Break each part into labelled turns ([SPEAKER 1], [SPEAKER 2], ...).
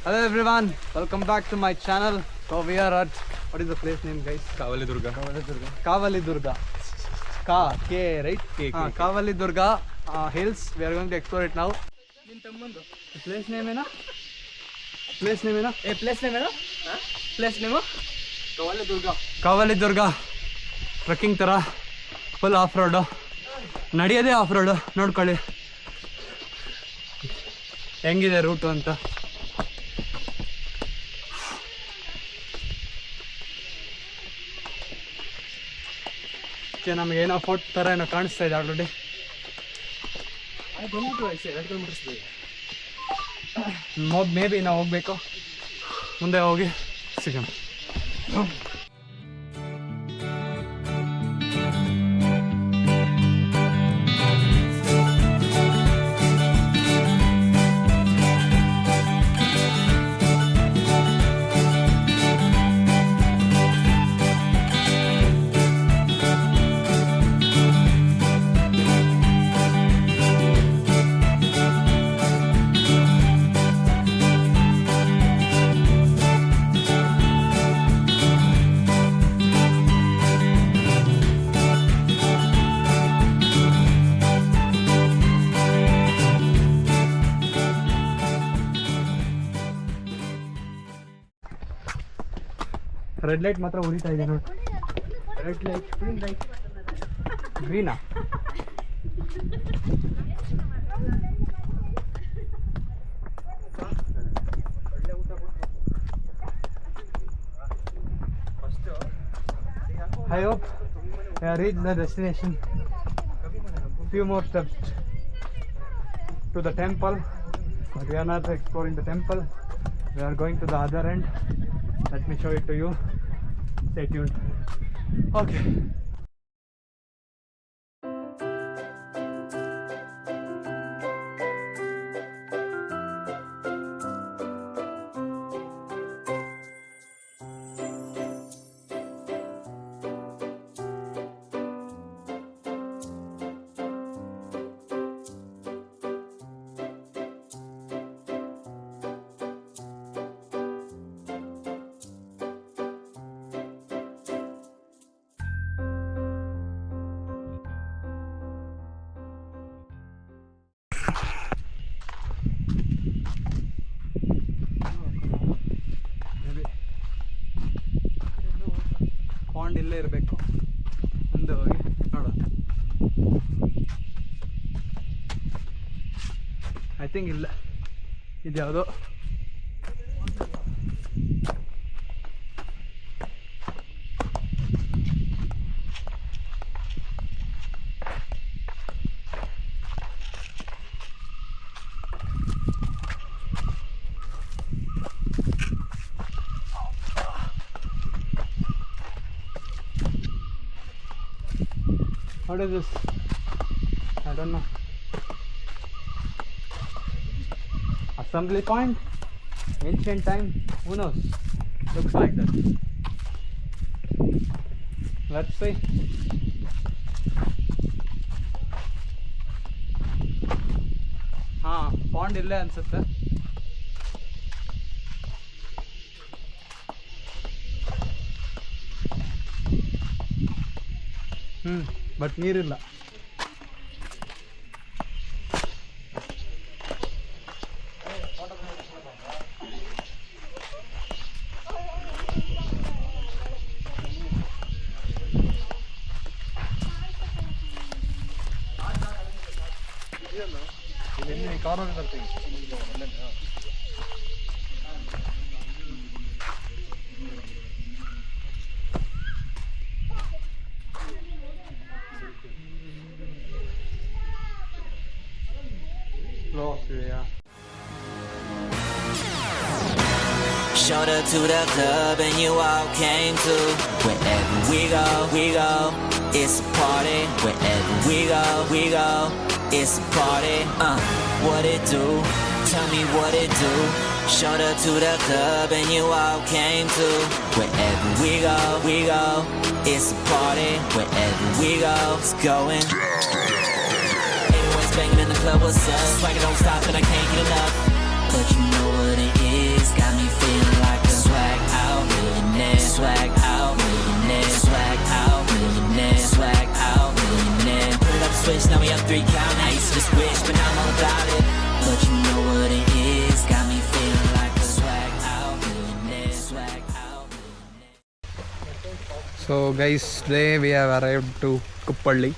[SPEAKER 1] Hello everyone, welcome back to my channel. So we are at, what is the place name guys?
[SPEAKER 2] Kavali Durga.
[SPEAKER 1] Kavali Durga. K, right?
[SPEAKER 2] K.
[SPEAKER 1] Kavali Durga hills. We are going to explore it now. The place name is Place name is
[SPEAKER 2] Place name? Place name?
[SPEAKER 1] Kavali Durga. Kavali Durga. Trekking ತರ full off road, ನಡೆಯೋದೇ off road. ನೋಡ್ಕೊಳ್ಳಿ ಹೆಂಗಿದೆ route ಅಂತ. ನಮಗೇನೋ fort ಥರ ಏನೋ ಕಾಣಿಸ್ತಾ ಇದೆ already. May be ನಾವು ಹೋಗ್ಬೇಕು, ಮುಂದೆ ಹೋಗಿ ಸಿಗೋಣ. ರೆಡ್ ಲೈಟ್ ಮಾತ್ರ ಉರಿತಾ ಇದೆ ನೋಡಿ. ರೆಡ್ ಲೈಟ್, ಗ್ರೀನ್ ಲೈಟ್, ಗ್ರೀನಾ? I hope I reach the destination. Few more steps to the temple, but we are not exploring the temple. We are going to the other end. Let me show it to you. Stay tuned. Okay. Pond ಇಲ್ಲೇ ಇರಬೇಕು, ಮುಂದೆ ಹೋಗಿ ನೋಡೋಣ. I think ಇಲ್ಲ, ಇದ್ಯಾವುದೋ What is this? I don't know. Assembly point? Ancient time? Who knows? Looks like that. Let's see. Pond ಇಲ್ಲೇ ಅನ್ಸುತ್ತೆ. But ನೀರಿಲ್ಲ. Corner ಬರ್ತೀವಿ.
[SPEAKER 3] Showed up to the club and you all came to. Wherever we go, it's a party. Wherever we go, it's a party. What it do? Tell me what it do. Showed up to the club and you all came to. Wherever we go, it's a party. Wherever we go, it's going. Anyways, banging in the club, what's up? Swagger don't stop and I can't get enough. But you know what it is. got me feeling like a swag out millionaire, swag out millionaire, swag out millionaire, swag out millionaire. Put it up, switch, now we up 3 count. I used to just wish, but now I'm all about it. But you know what it is, got me feeling like a swag out millionaire, swag out millionaire.
[SPEAKER 1] So guys, today we have arrived to Kuppalli,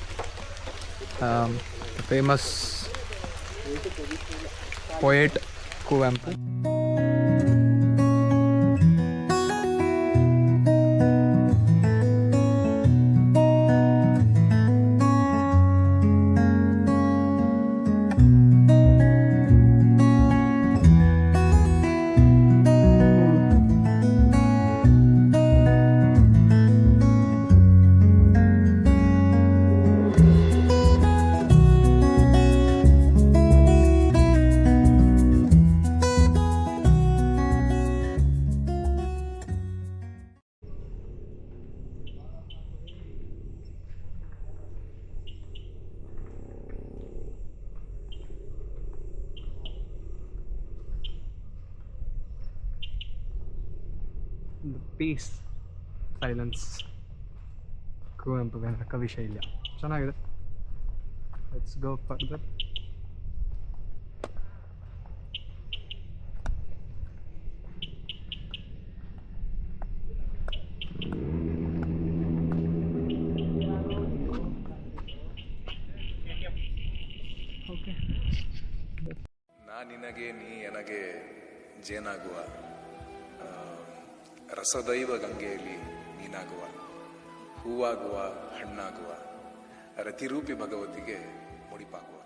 [SPEAKER 1] the famous poet Kuvempu. The peace, silence, ಕುವೆಂಪುವಿನ ಕವಿಶೈಲ್ಯ ಚೆನ್ನಾಗಿದೆ. Let's go further.
[SPEAKER 4] ನಾ ನಿನಗೆ ನೀ ನನಗೆ ಜೇನಾಗುವ, ರಸದೈವ ಗಂಗೆಯಲ್ಲಿ ನೀನಾಗುವ, ಹೂವಾಗುವ ಹಣ್ಣಾಗುವ, ರತಿರೂಪಿ ಭಗವತಿಗೆ ಮುಡಿಪಾಗುವ.